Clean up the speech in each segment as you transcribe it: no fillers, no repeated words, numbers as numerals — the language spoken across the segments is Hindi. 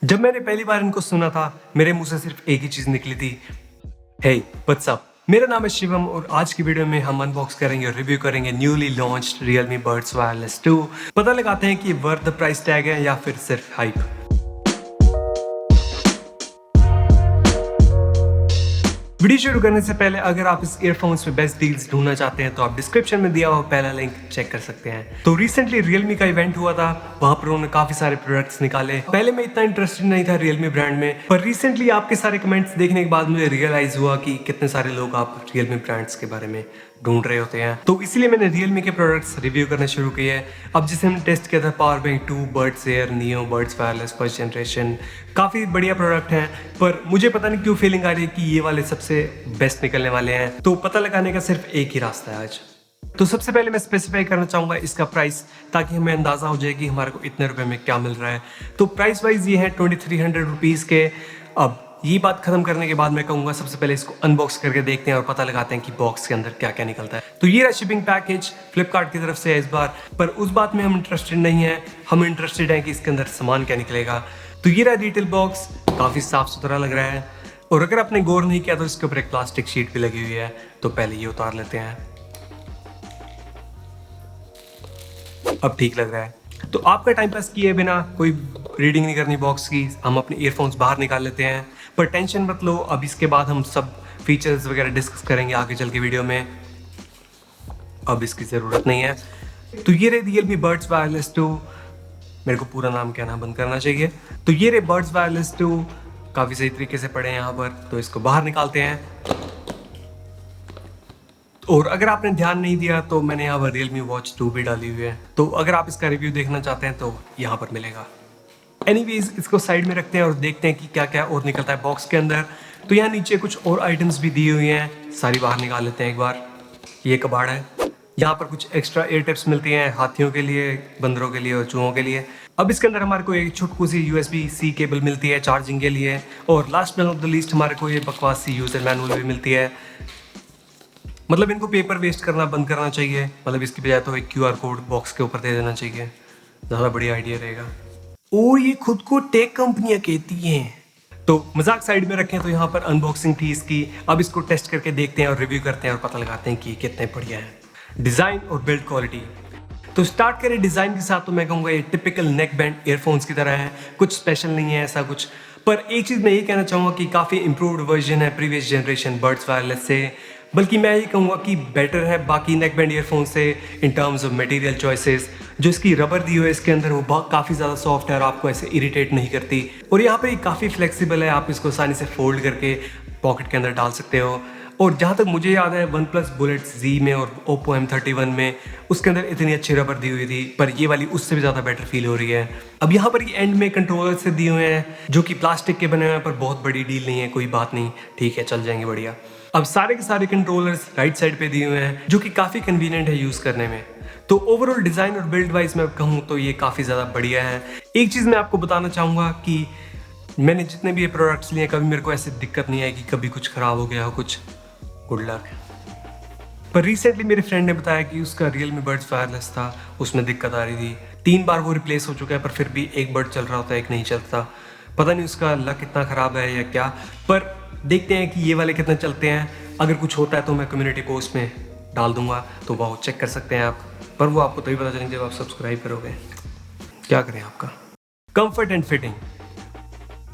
जब मैंने पहली बार इनको सुना था मेरे मुंह से सिर्फ एक ही चीज निकली थी, हे व्हाट्स अप। मेरा नाम है शिवम और आज की वीडियो में हम अनबॉक्स करेंगे और रिव्यू करेंगे newly launched Realme Buds Wireless 2। पता लगाते हैं कि वर्थ द प्राइस टैग है या फिर सिर्फ हाइप। वीडियो शुरू करने से पहले अगर आप इस ईयरफोन्स में बेस्ट डील्स ढूंढना चाहते हैं तो आप डिस्क्रिप्शन में दिया हुआ पहला लिंक चेक कर सकते हैं। तो रिसेंटली Realme का इवेंट हुआ था, वहां पर उन्होंने काफी सारे प्रोडक्ट्स निकाले। पहले मैं इतना इंटरेस्टेड नहीं था Realme ब्रांड में, पर रिसेंटली आपके सारे कमेंट्स देखने के बाद मुझे रियलाइज हुआ कि कितने सारे लोग आप Realme ब्रांड्स के बारे में ढूंढ रहे होते हैं। तो इसलिए मैंने Realme के प्रोडक्ट्स रिव्यू करना शुरू किया है। अब जिसे हमने टेस्ट किया था power bank 2, buds air neo, buds wireless first generation, काफी बढ़िया प्रोडक्ट हैं, पर मुझे पता नहीं क्यों फीलिंग आ रही है कि ये वाले सबसे बेस्ट निकलने वाले हैं। तो पता लगाने का सिर्फ एक ही रास्ता है आज। तो सबसे पहले मैं स्पेसिफाई करना चाहूंगा इसका प्राइस, ताकि हमें अंदाजा हो जाए कि हमारे को इतने रुपए में क्या मिल रहा है। तो प्राइस वाइज ये है 2300 रुपीज़ के। अब ये बात खत्म करने के बाद मैं कहूँगा सबसे पहले इसको अनबॉक्स करके देखते हैं और पता लगाते हैं कि बॉक्स के अंदर क्या क्या निकलता है। तो ये रहा शिपिंग पैकेज, फ्लिपकार्ट की तरफ से है इस बार, पर उस बात में हम इंटरेस्टेड नहीं है। हम इंटरेस्टेड हैं कि इसके अंदर सामान क्या निकलेगा। तो ये रहा डिटेल बॉक्स, काफ़ी साफ सुथरा लग रहा है। और अगर आपने गौर नहीं किया तो इसके ऊपर एक प्लास्टिक शीट भी लगी हुई है। तो पहले ये उतार लेते हैं। अब ठीक लग रहा है। तो आपका टाइम पास किए बिना कोई रीडिंग नहीं करनी बॉक्स की, हम अपने ईयरफोन्स बाहर निकाल लेते हैं। पर टेंशन मत लो, अब इसके बाद हम सब फीचर्स वगैरह डिस्कस करेंगे आगे चल के वीडियो में। अब इसकी ज़रूरत नहीं है। तो ये रहे Realme Buds Wireless 2। मेरे को पूरा नाम कहना बंद करना चाहिए। तो ये रहे Buds Wireless 2, काफ़ी सही तरीके से पड़े हैं यहाँ पर। तो इसको बाहर निकालते हैं। और अगर आपने ध्यान नहीं दिया तो मैंने यहाँ पर Realme Watch 2 भी डाली हुई है। तो अगर आप इसका रिव्यू देखना चाहते हैं तो यहाँ पर मिलेगा। एनीवेज इसको साइड में रखते हैं और देखते हैं कि क्या क्या और निकलता है बॉक्स के अंदर। तो यहाँ नीचे कुछ और आइटम्स भी दी हुई हैं, सारी बाहर निकाल लेते हैं एक बार। ये कबाड़ है, यहाँ पर कुछ एक्स्ट्रा एयर टिप्स मिलती हैं हाथियों के लिए, बंदरों के लिए और चूहों के लिए। अब इसके अंदर हमारे को एक छोटू सी USB-C केबल मिलती है चार्जिंग के लिए। और last but not the least हमारे को ये बकवास सी यूजर मैनुअल भी मिलती है। मतलब इनको पेपर वेस्ट करना बंद करना चाहिए। मतलब इसकी बजाय तो एक QR कोड बॉक्स के ऊपर दे देना चाहिए, ज़्यादा बढ़िया आइडिया रहेगा। और ये खुद को टेक कंपनियां कहती हैं। तो मजाक साइड में रखें, तो यहाँ पर अनबॉक्सिंग थी इसकी। अब इसको टेस्ट करके देखते हैं और रिव्यू करते हैं और पता लगाते हैं कि कितने बढ़िया है डिज़ाइन और बिल्ड क्वालिटी। तो स्टार्ट करें डिज़ाइन के साथ। तो मैं कहूँगा ये टिपिकल नेक बैंड ईयरफोन्स की तरह है, कुछ स्पेशल नहीं है ऐसा कुछ। पर एक चीज़ मैं ये कहना चाहूँगा कि काफ़ी इंप्रूव्ड वर्जन है प्रीवियस जनरेशन बड्स वायरलेस से। बल्कि मैं ये कहूँगा कि बेटर है बाकी नेक बैंड ईयरफोन से in terms of material choices. जो इसकी रबर दी हुई है इसके अंदर वो काफ़ी ज़्यादा सॉफ्ट है और आपको ऐसे इरिटेट नहीं करती। और यहाँ पे काफ़ी फ्लेक्सिबल है, आप इसको आसानी से फोल्ड करके पॉकेट के अंदर डाल सकते हो। और जहाँ तक मुझे याद है OnePlus Bullets Z में और Oppo M31 में उसके अंदर इतनी अच्छी रबर दी हुई थी, पर ये वाली उससे भी ज़्यादा बेटर फील हो रही है। अब यहाँ पर ये एंड में कंट्रोलर से दिए हुए हैं जो कि प्लास्टिक के बने हुए हैं, पर बहुत बड़ी डील नहीं है, कोई बात नहीं, ठीक है, चल जाएंगे बढ़िया। अब सारे के सारे कंट्रोलर्स राइट साइड पे दिए हुए हैं जो कि काफ़ी कन्वीनियंट है यूज़ करने में। तो ओवरऑल डिज़ाइन और बिल्ड वाइज मैं कहूँ तो ये काफ़ी ज़्यादा बढ़िया है। एक चीज़ मैं आपको बताना चाहूँगा कि मैंने जितने भी ये प्रोडक्ट्स लिए कभी मेरे को ऐसी दिक्कत नहीं आई कि कभी कुछ ख़राब हो गया हो कुछ। Good luck. पर रिसेंटली मेरे फ्रेंड ने बताया कि उसका Realme Buds Wireless था, उसमें दिक्कत आ रही थी। 3 बार वो रिप्लेस हो चुका है, पर फिर भी एक बड चल रहा होता है, एक नहीं चलता। पता नहीं उसका लक कितना ख़राब है या क्या, पर देखते हैं कि ये वाले कितने चलते हैं। अगर कुछ होता है तो मैं कम्युनिटी पोस्ट में डाल दूंगा, तो वो चेक कर सकते हैं आप। पर वो आपको तभी पता चलेंगे जब आप सब्सक्राइब करोगे। क्या करें आपका। Comfort and fitting.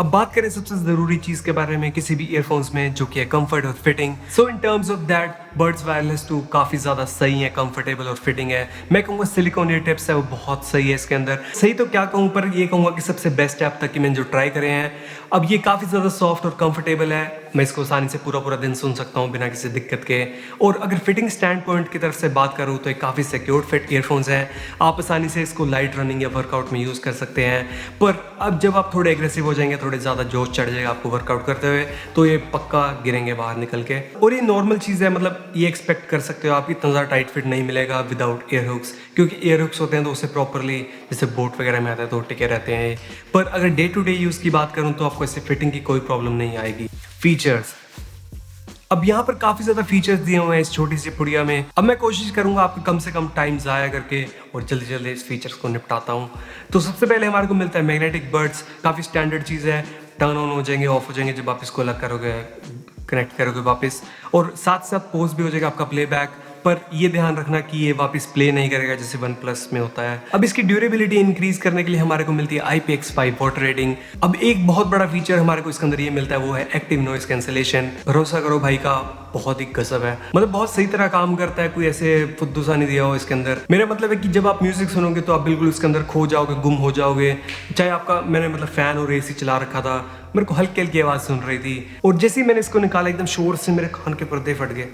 अब बात करें सबसे ज़रूरी चीज़ के बारे में किसी भी ईयरफोन्स में, जो कि है कंफर्ट और fitting. So in terms of that buds wireless 2 काफ़ी ज़्यादा सही है, कंफर्टेबल और फिटिंग है। मैं कहूँगा सिलिकॉन ईयर टिप्स है वो बहुत सही है इसके अंदर। सही तो क्या कहूँ, पर ये कहूँगा कि सबसे बेस्ट है अब तक कि मैंने जो ट्राई करे हैं। अब ये काफ़ी ज़्यादा सॉफ्ट और कंफर्टेबल है, मैं इसको आसानी से पूरा दिन सुन सकता हूँ बिना किसी दिक्कत के। और अगर फिटिंग स्टैंड पॉइंट की तरफ से बात करूँ तो ये काफ़ी सिक्योर फिट ईयरफोन्स हैं। आप आसानी से इसको लाइट रनिंग या वर्कआउट में यूज़ कर सकते हैं। पर अब जब आप थोड़े एग्रेसिव हो जाएंगे, थोड़े ज़्यादा जोश चढ़ जाएगा आपको वर्कआउट करते हुए, तो ये पक्का गिरेंगे बाहर निकल के। और ये नॉर्मल चीज़ है, मतलब ये एक्सपेक्ट कर सकते हो आप इतना ज़्यादा टाइट फिट नहीं मिलेगा विदाउट ईयर हुक्स, क्योंकि ईयर हुक्स होते हैं तो उसे प्रॉपरली जैसे बोट वगैरह में आता है तो टिके रहते हैं। पर अगर डे टू डे यूज़ की बात करूँ तो आपको ऐसे फिटिंग की कोई प्रॉब्लम नहीं आएगी। फीचर्स अब यहाँ पर काफी ज्यादा फीचर्स दिए हुए हैं इस छोटी सी पुड़िया में। अब मैं कोशिश करूंगा आपको कम से कम टाइम जाया करके और जल्दी जल्दी इस फीचर्स को निपटाता हूँ। तो सबसे पहले हमारे को मिलता है मैग्नेटिक बर्ड्स, काफी स्टैंडर्ड चीज है। टर्न ऑन हो जाएंगे, ऑफ हो जाएंगे जब आप इसको अलग करोगे, कनेक्ट करोगे वापस, और साथ साथ पोज भी हो जाएगा आपका प्लेबैक। पर ये ध्यान रखना कि ये वापस प्ले नहीं करेगा जैसे वन प्लस में होता है। अब इसकी ड्यूरेबिलिटी इंक्रीज करने के लिए हमारे को मिलती है IPX5 वाटर रेटिंग। अब एक बहुत बड़ा फीचर हमारे को इसके अंदर ये मिलता है, वो है एक्टिव नॉइस कैंसिलेशन। भरोसा करो भाई का बहुत ही गजब है, मतलब बहुत सही तरह काम करता है, कोई ऐसे फुद्दू सा नहीं दिया हो इसके अंदर। मेरा मतलब है कि जब आप म्यूजिक सुनोगे तो आप बिल्कुल इसके अंदर खो जाओगे, गुम हो जाओगे। चाहे आपका, मैंने मतलब फैन और AC चला रखा था, मेरे को हल्की हल्की आवाज सुन रही थी, और जैसे ही मैंने इसको निकाला एकदम शोर से मेरे कान के पर्दे फट गए।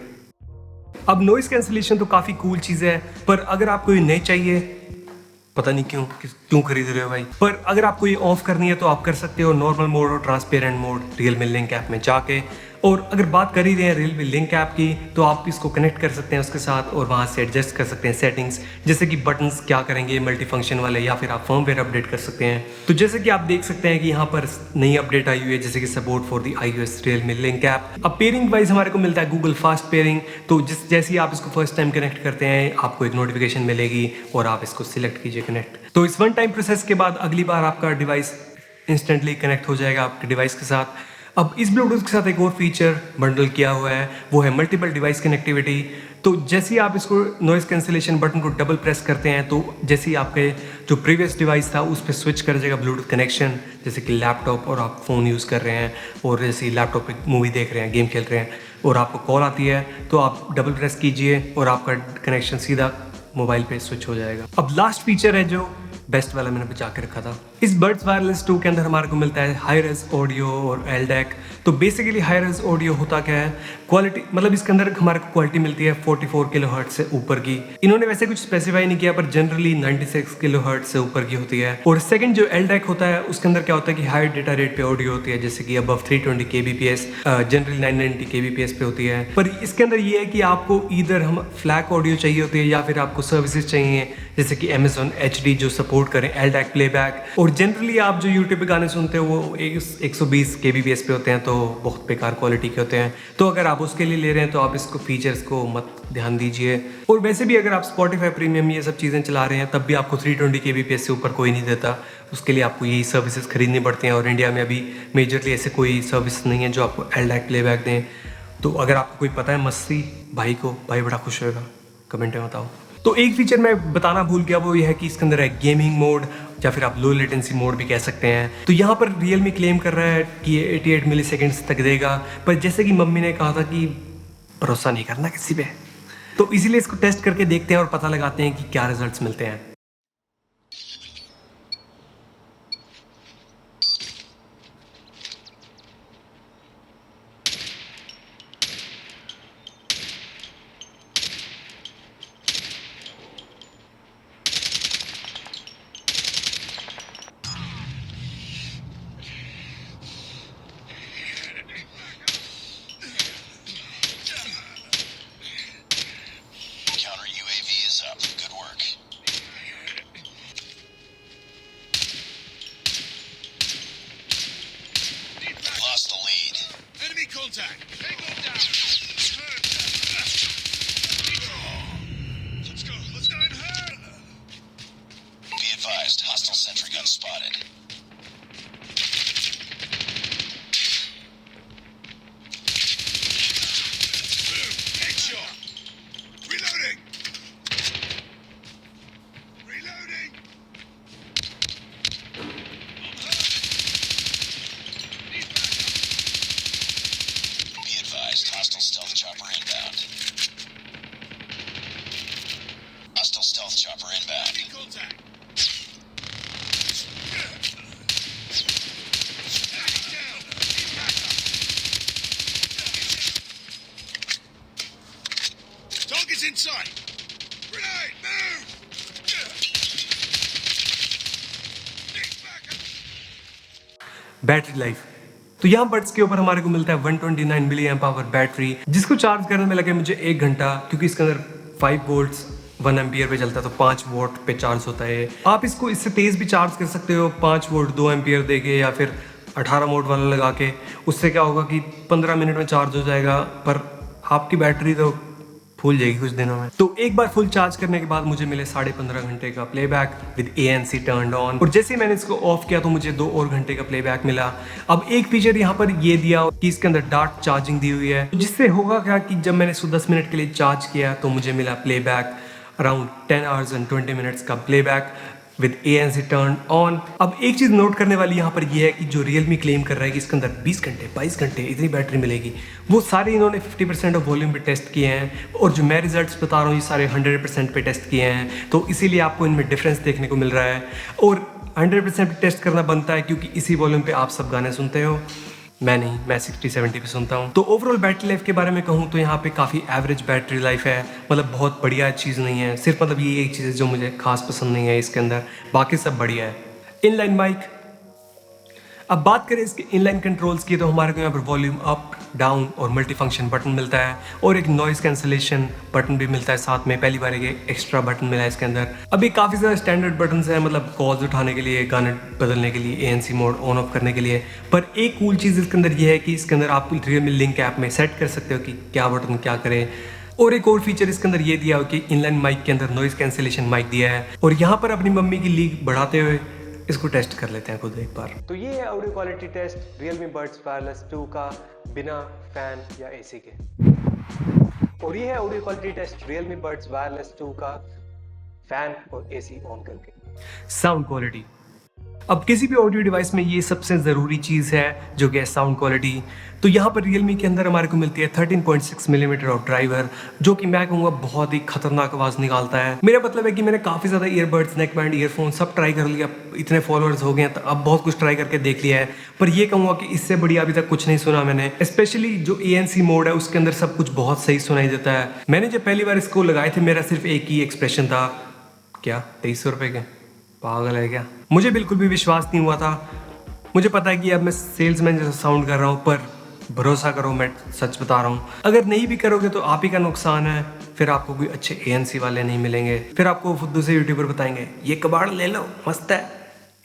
अब नॉइस कैंसिलेशन तो काफ़ी कूल चीज़ है, पर अगर आपको ये नहीं चाहिए, पता नहीं क्यों खरीद रहे हो भाई, पर अगर आपको ये ऑफ करनी है तो आप कर सकते हो नॉर्मल मोड और transparent mode Realme link app में जाके। और अगर बात कर ही रहे हैं रियलमी लिंक ऐप की, तो आप इसको कनेक्ट कर सकते हैं उसके साथ और वहाँ से एडजस्ट कर सकते हैं सेटिंग्स, जैसे कि बटन्स क्या करेंगे मल्टी फंक्शन वाले, या फिर आप फर्मवेयर अपडेट कर सकते हैं। तो जैसे कि आप देख सकते हैं कि यहाँ पर नई अपडेट आई हुई है, जैसे कि support for the iOS Realme link app. अब पेयरिंग वाइज हमारे को मिलता है गूगल फास्ट पेयरिंग। तो जैसे ही आप इसको फर्स्ट टाइम कनेक्ट करते हैं, आपको एक नोटिफिकेशन मिलेगी और आप इसको सिलेक्ट कीजिए कनेक्ट। तो इस वन टाइम प्रोसेस के बाद अगली बार आपका डिवाइस इंस्टेंटली कनेक्ट हो जाएगा आपके डिवाइस के साथ। अब इस ब्लूटूथ के साथ एक और फीचर बंडल किया हुआ है, वो है मल्टीपल डिवाइस कनेक्टिविटी। तो जैसे ही आप इसको नॉइस कैंसिलेशन बटन को डबल प्रेस करते हैं, तो जैसे ही आपके जो प्रीवियस डिवाइस था उस पर स्विच कर जाएगा ब्लूटूथ कनेक्शन, जैसे कि लैपटॉप और आप फ़ोन यूज़ कर रहे हैं, और जैसे लैपटॉप पे मूवी देख रहे हैं, गेम खेल रहे हैं, और आपको कॉल आती है, तो आप डबल प्रेस कीजिए और आपका कनेक्शन सीधा मोबाइल पे स्विच हो जाएगा। अब लास्ट फीचर है जो बेस्ट वाला मैंने बचा के रखा था। इस बर्ड्स वायरलेस 2 के अंदर हमारे को मिलता है हाई रेज ऑडियो और LDAC। तो बेसिकली हाई रेज ऑडियो होता क्या है, क्वालिटी, मतलब इसके अंदर हमारे को क्वालिटी मिलती है 44 किलोहर्ट्ज से ऊपर की। इन्होंने वैसे कुछ स्पेसिफाई नहीं किया, पर जनरली 96 किलोहर्ट्ज से ऊपर की होती है। और सेकंड जो LDAC होता है, उसके अंदर क्या होता है कि हाई डेटा रेट पे ऑडियो होती है, जैसे कि अबव 320 kbps, जनरली 990 kbps पे होती है। पर इसके अंदर ये है कि आपको इधर हम फ्लैग ऑडियो चाहिए होती है, या फिर आपको सर्विसेज चाहिए जैसे कि Amazon HD जो सपोर्ट करें LDAC प्लेबैक। और जनरली आप जो यूट्यूब पे गाने सुनते हो वो 120 kbps पे होते हैं, तो बहुत बेकार क्वालिटी के होते हैं। तो अगर आप उसके लिए ले रहे हैं तो आप इसको फीचर्स को मत ध्यान दीजिए। और वैसे भी अगर आप Spotify प्रीमियम ये सब चीज़ें चला रहे हैं, तब भी आपको 320 kbps से ऊपर कोई नहीं देता, उसके लिए आपको यही सर्विसेज खरीदनी पड़ती हैं। और इंडिया में अभी मेजरली ऐसे कोई सर्विस नहीं है जो आपको LDAC प्लेबैक दें। तो अगर आपको कोई पता है मस्ती भाई को, भाई बड़ा खुश होगा, कमेंट में बताओ। तो एक फीचर मैं बताना भूल गया, वो ये है कि इसके अंदर है गेमिंग मोड, या फिर आप लो लेटेंसी मोड भी कह सकते हैं। तो यहाँ पर रियलमी क्लेम कर रहा है कि ये 88 मिली सेकेंड्स तक देगा, पर जैसे कि मम्मी ने कहा था कि भरोसा नहीं करना किसी पे, तो इसीलिए इसको टेस्ट करके देखते हैं और पता लगाते हैं कि क्या रिजल्ट्स मिलते हैं। Contact! Tango down! Let's go in her! Be advised, hostile sentry gun spotted. Headshot! Reloading! Reloading! Hostile stealth chopper inbound. Hostile stealth chopper inbound. Contact. Target's in sight. Grenade, move. Battery life, तो यहाँ बड्स के ऊपर हमारे को मिलता है 129 मिली एम्प आवर बैटरी, जिसको चार्ज करने में लगे मुझे 1 घंटा, क्योंकि इसके अंदर 5 वोल्ट्स 1 एम्पियर पे चलता है, तो 5 वोल्ट पे चार्ज होता है। आप इसको इससे तेज़ भी चार्ज कर सकते हो, 5 वोल्ट 2 एम्पियर देके, या फिर 18 वोल्ट वाला लगा के। उससे क्या होगा कि 15 मिनट में चार्ज हो जाएगा, पर आपकी बैटरी तो फूल जाएगी कुछ दिनों में। तो एक बार फुल चार्ज करने के बाद मुझे मिले 15.5 घंटे का playback with ANC turned on, और जैसे ही मैंने इसको ऑफ किया तो मुझे 2 और घंटे का प्लेबैक मिला। अब एक फीचर यहाँ पर ये दिया कि इसके अंदर डार्ट चार्जिंग दी हुई है, जिससे होगा क्या कि जब मैंने इसको 10 मिनट के लिए चार्ज किया तो मुझे मिला playback around 10 hours and 20 minutes का playback with ANC turn on. अब एक चीज़ नोट करने वाली यहाँ पर यह है कि जो Realme क्लेम कर रहा है कि इसके अंदर 20 घंटे 22 घंटे इतनी बैटरी मिलेगी, वो सारे इन्होंने 50% ऑफ वॉल्यूम पे टेस्ट किए हैं, और जो मैं रिजल्ट्स बता रहा हूँ ये सारे 100% पे टेस्ट किए हैं, तो इसीलिए आपको इनमें डिफरेंस देखने को मिल रहा है। और 100% पे टेस्ट करना बनता है क्योंकि इसी वॉल्यूम पे आप सब गाने सुनते हो, मैं नहीं, मैं 60-70 पे सुनता हूँ। तो ओवरऑल बैटरी लाइफ के बारे में कहूँ तो यहाँ पे काफ़ी एवरेज बैटरी लाइफ है, मतलब बहुत बढ़िया चीज़ नहीं है। सिर्फ मतलब ये एक चीज़ है जो मुझे खास पसंद नहीं है इसके अंदर, बाकी सब बढ़िया है। इनलाइन माइक, अब बात करें इसके इनलाइन कंट्रोल्स की तो हमारे को यहाँ पर वॉल्यूम अप डाउन और मल्टी फंक्शन बटन मिलता है, और एक नॉइस कैंसलेशन बटन भी मिलता है साथ में। पहली बार एक एक्स्ट्रा बटन मिला है इसके अंदर। अभी काफ़ी ज़्यादा स्टैंडर्ड बटन है, मतलब कॉल्स उठाने के लिए, गाने बदलने के लिए, ANC मोड ऑन ऑफ करने के लिए। पर एक कूल चीज़ इसके अंदर यह है कि इसके अंदर आप Realme लिंक ऐप में सेट कर सकते हो कि क्या बटन क्या करे। और एक और फीचर इसके अंदर ये दिया हो कि इनलाइन माइक के अंदर नॉइस कैंसलेशन माइक दिया है, और यहाँ पर अपनी मम्मी की लीक बढ़ाते हुए इसको टेस्ट कर लेते हैं खुद एक बार। तो ये है audio quality test Realme Buds Wireless 2 का बिना फैन या AC के, और ये है audio quality test Realme Buds Wireless 2 का फैन और AC ऑन करके। साउंड क्वालिटी, अब किसी भी ऑडियो डिवाइस में ये सबसे ज़रूरी चीज़ है जो कि है साउंड क्वालिटी। तो यहाँ पर Realme के अंदर हमारे को मिलती है 13.6 मिलीमीटर ऑफ ड्राइवर, जो कि मैं कहूँगा बहुत ही खतरनाक आवाज़ निकालता है। मेरा मतलब है कि मैंने काफ़ी ज़्यादा ईयरबड्स, नेक बैंड, ईयरफोन सब ट्राई कर लिया, इतने फॉलोअर्स हो गए हैं तो अब बहुत कुछ ट्राई करके देख लिया है, पर ये कहूँगा कि इससे बढ़िया अभी तक कुछ नहीं सुना मैंने। स्पेशली जो ANC मोड है उसके अंदर सब कुछ बहुत सही सुनाई देता है। मैंने जब पहली बार इसको लगाए थे मेरा सिर्फ एक ही एक्सप्रेशन था, क्या 2300 रुपये के, पागल है क्या। मुझे बिल्कुल भी विश्वास नहीं हुआ था। मुझे पता है कि अब मैं सेल्समैन जैसा साउंड कर रहा हूँ, पर भरोसा करो मैं सच बता रहा हूँ, अगर नहीं भी करोगे तो आप ही का नुकसान है। फिर आपको कोई अच्छे ANC वाले नहीं मिलेंगे, फिर आपको फुद्दू से यूट्यूबर बताएंगे ये कबाड़ ले लो मस्त है,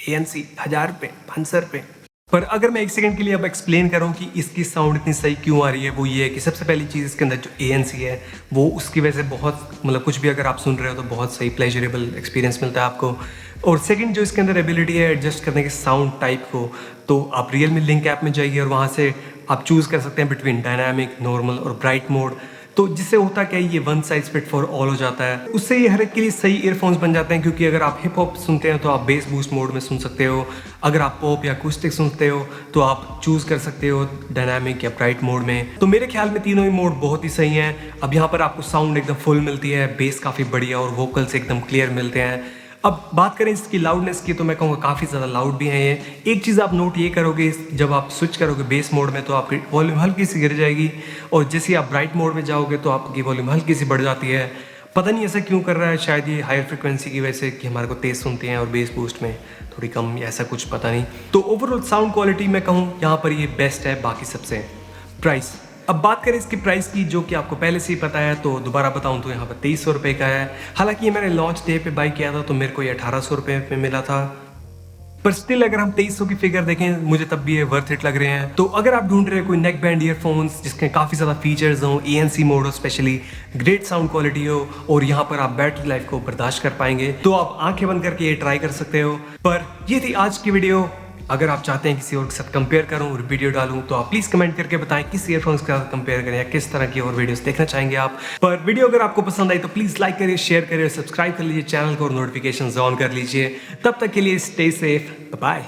ANC 1000 रुपये 500 रुपये। पर अगर मैं एक सेकंड के लिए अब एक्सप्लेन करूं कि इसकी साउंड इतनी सही क्यों आ रही है, वो ये है कि सबसे पहली चीज़ इसके अंदर जो ANC है वो उसकी वजह से बहुत, मतलब कुछ भी अगर आप सुन रहे हो तो बहुत सही प्लेजरेबल एक्सपीरियंस मिलता है आपको। और सेकंड जो इसके अंदर एबिलिटी है एडजस्ट करने के साउंड टाइप को, तो आप Realme लिंक ऐप में जाइए और वहाँ से आप चूज़ कर सकते हैं बिटवीन डायनामिक, नॉर्मल और ब्राइट मोड। तो जिससे होता क्या है, ये one size fit for all हो जाता है। उससे ये हर एक के लिए सही ईयरफोन्स बन जाते हैं, क्योंकि अगर आप हिप हॉप सुनते हैं तो आप बेस बूस्ट मोड में सुन सकते हो, अगर आप पॉप या अकूस्टिक सुनते हो तो आप चूज़ कर सकते हो डायनामिक या ब्राइट मोड में। तो मेरे ख्याल में तीनों ही मोड बहुत ही सही हैं। अब यहाँ पर आपको साउंड एकदम फुल मिलती है, बेस काफ़ी बढ़िया और वोकल्स एकदम क्लियर मिलते हैं। अब बात करें इसकी लाउडनेस की तो मैं कहूँगा काफ़ी ज़्यादा लाउड भी है ये। एक चीज़ आप नोट ये करोगे, जब आप स्विच करोगे बेस मोड में तो आपकी वॉल्यूम हल्की सी गिर जाएगी, और जैसे आप ब्राइट मोड में जाओगे तो आपकी वॉल्यूम हल्की सी बढ़ जाती है। पता नहीं ऐसा क्यों कर रहा है, शायद ये हायर फ्रिक्वेंसी की वजह से कि हमारे को तेज़ सुनते हैं और बेस बूस्ट में थोड़ी कम, ऐसा कुछ पता नहीं। तो ओवरऑल साउंड क्वालिटी मैं कहूँ यहाँ पर ये बेस्ट है बाकी सबसे। प्राइस, अब बात करें इसकी प्राइस की, जो कि आपको पहले से ही पता है, तो दोबारा बताऊं तो यहाँ पर 2300 रुपये का है। हालांकि ये मैंने लॉन्च डे पे बाई किया था तो मेरे को ये 1800 रुपये में मिला था, पर स्टिल अगर हम 2300 की फिगर देखें मुझे तब भी ये वर्थ इट लग रहे हैं। तो अगर आप ढूंढ रहे हो कोई नेक बैंड ईयरफोन्स जिसके काफ़ी ज़्यादा फीचर्स हों, ANC मोड हो, स्पेशली ग्रेट साउंड क्वालिटी हो, और यहाँ पर आप बैटरी लाइफ को बर्दाश्त कर पाएंगे, तो आप आंखें बंद करके ये ट्राई कर सकते हो। पर ये थी आज की वीडियो। अगर आप चाहते हैं किसी और के साथ कंपेयर करूं और वीडियो डालूं तो आप प्लीज़ कमेंट करके बताएं किस ईयरफोन्स के साथ कंपेयर करें या किस तरह की और वीडियोस देखना चाहेंगे आप। पर वीडियो अगर आपको पसंद आई तो प्लीज़ लाइक करिए, शेयर करिए, सब्सक्राइब कर लीजिए चैनल को और नोटिफिकेशन ऑन कर लीजिए। तब तक के लिए स्टे सेफ, बाय।